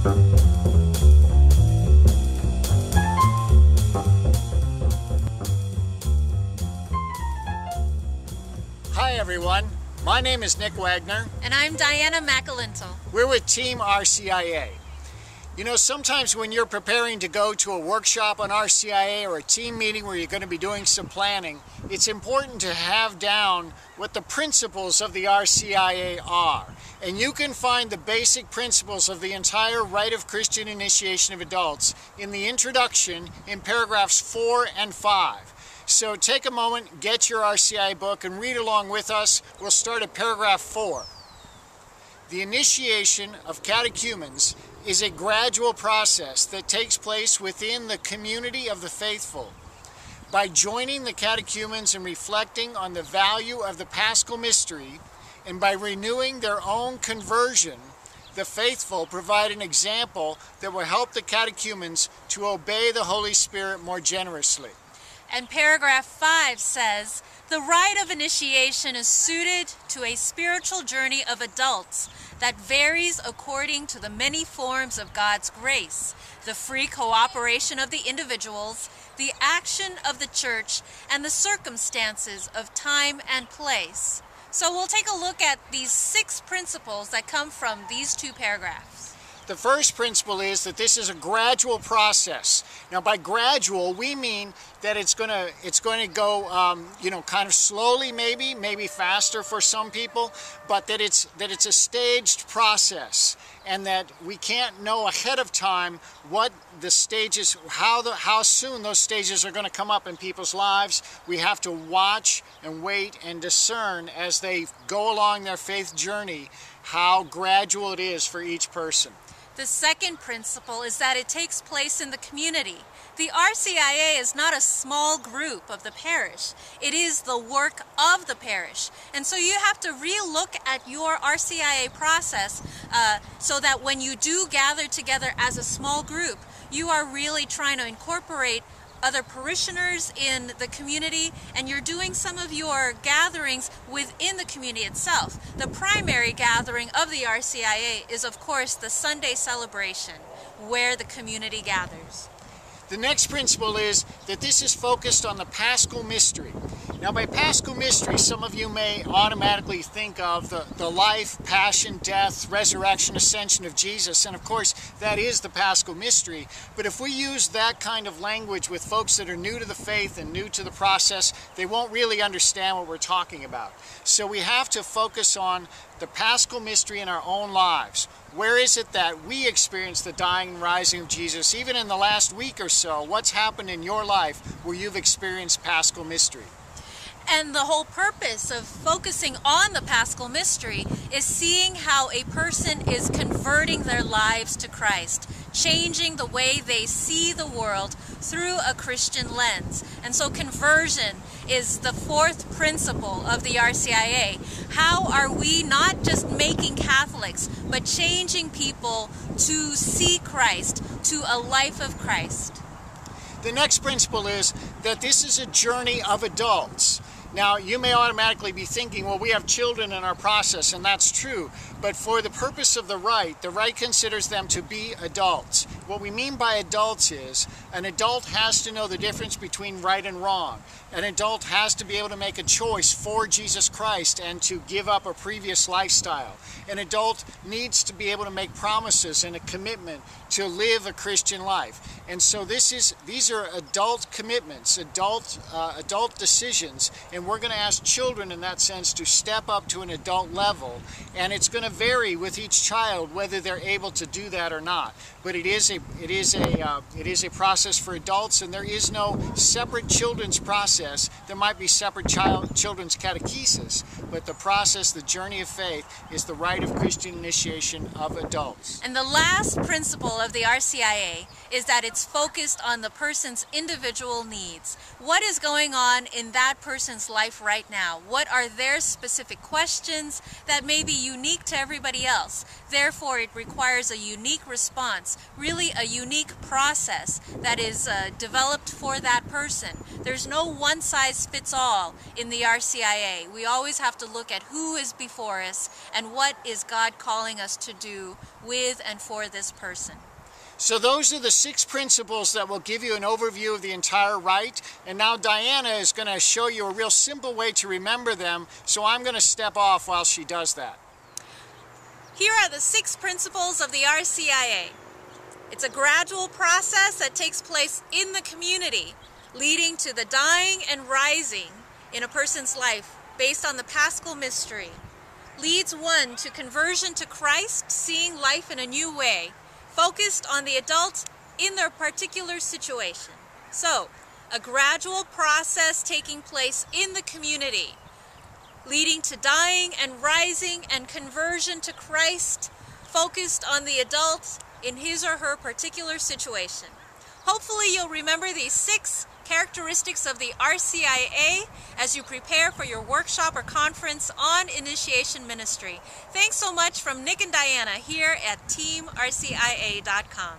Hi everyone, my name is Nick Wagner. And I'm Diana McAlintal. We're with Team Rcia. You know, sometimes when you're preparing to go to a workshop on Rcia or a team meeting where you're going to be doing some planning, it's important to have down what the principles of the Rcia are. And you can find the basic principles of the entire Rite of Christian Initiation of Adults in the introduction in paragraphs 4 and 5. So take a moment, get your RCI book, and read along with us. We'll start at paragraph 4. The initiation of catechumens is a gradual process that takes place within the community of the faithful. By joining the catechumens and reflecting on the value of the Paschal mystery, and by renewing their own conversion, the faithful provide an example that will help the catechumens to obey the Holy Spirit more generously. And paragraph 5 says, the rite of initiation is suited to a spiritual journey of adults that varies according to the many forms of God's grace, the free cooperation of the individuals, the action of the church, and the circumstances of time and place. So we'll take a look at these 6 principles that come from these 2 paragraphs. The first principle is that this is a gradual process. Now, by gradual, we mean that it's going to go, kind of slowly, maybe faster for some people, but that it's a staged process, and that we can't know ahead of time what the stages, how soon those stages are going to come up in people's lives. We have to watch and wait and discern as they go along their faith journey how gradual it is for each person. The second principle is that it takes place in the community. The RCIA is not a small group of the parish. It is the work of the parish. And so you have to re-look at your RCIA process so that when you do gather together as a small group, you are really trying to incorporate other parishioners in the community, and you're doing some of your gatherings within the community itself. The primary gathering of the RCIA is, of course, the Sunday celebration, where the community gathers. The next principle is that this is focused on the Paschal mystery. Now, by Paschal mystery, some of you may automatically think of the life, passion, death, resurrection, ascension of Jesus, and of course, that is the Paschal mystery. But if we use that kind of language with folks that are new to the faith and new to the process, they won't really understand what we're talking about. So we have to focus on the Paschal mystery in our own lives. Where is it that we experience the dying and rising of Jesus? Even in the last week or so, what's happened in your life where you've experienced Paschal mystery? And the whole purpose of focusing on the Paschal mystery is seeing how a person is converting their lives to Christ, changing the way they see the world through a Christian lens. And so conversion is the 4th principle of the RCIA. How are we not just making Catholics, but changing people to see Christ, to a life of Christ? The next principle is that this is a journey of adults. Now, you may automatically be thinking, well, we have children in our process, and that's true. But for the purpose of the Rite considers them to be adults. What we mean by adults is an adult has to know the difference between right and wrong. An adult has to be able to make a choice for Jesus Christ and to give up a previous lifestyle. An adult needs to be able to make promises and a commitment to live a Christian life. And so these are adult commitments, adult decisions, and we're going to ask children in that sense to step up to an adult level, and it's going to vary with each child whether they're able to do that or not. But it is a process for adults, and there is no separate children's process. There might be separate children's catechesis, but the process, the journey of faith, is the rite of Christian initiation of adults. And the last principle of the RCIA is that it's focused on the person's individual needs. What is going on in that person's life right now? What are their specific questions that may be unique to everybody else? Therefore, it requires a unique response, really a unique process that is developed for that person. There's no one-size-fits-all in the RCIA. We always have to look at who is before us and what is God calling us to do with and for this person. So those are the 6 principles that will give you an overview of the entire rite. And now Diana is going to show you a real simple way to remember them. So I'm going to step off while she does that. Here are the 6 principles of the RCIA. It's a gradual process that takes place in the community, leading to the dying and rising in a person's life based on the Paschal mystery. Leads one to conversion to Christ, seeing life in a new way, focused on the adult in their particular situation. So, a gradual process taking place in the community, leading to dying and rising and conversion to Christ, focused on the adult in his or her particular situation. Hopefully you'll remember these 6 characteristics of the RCIA as you prepare for your workshop or conference on initiation ministry. Thanks so much from Nick and Diana here at teamrcia.com.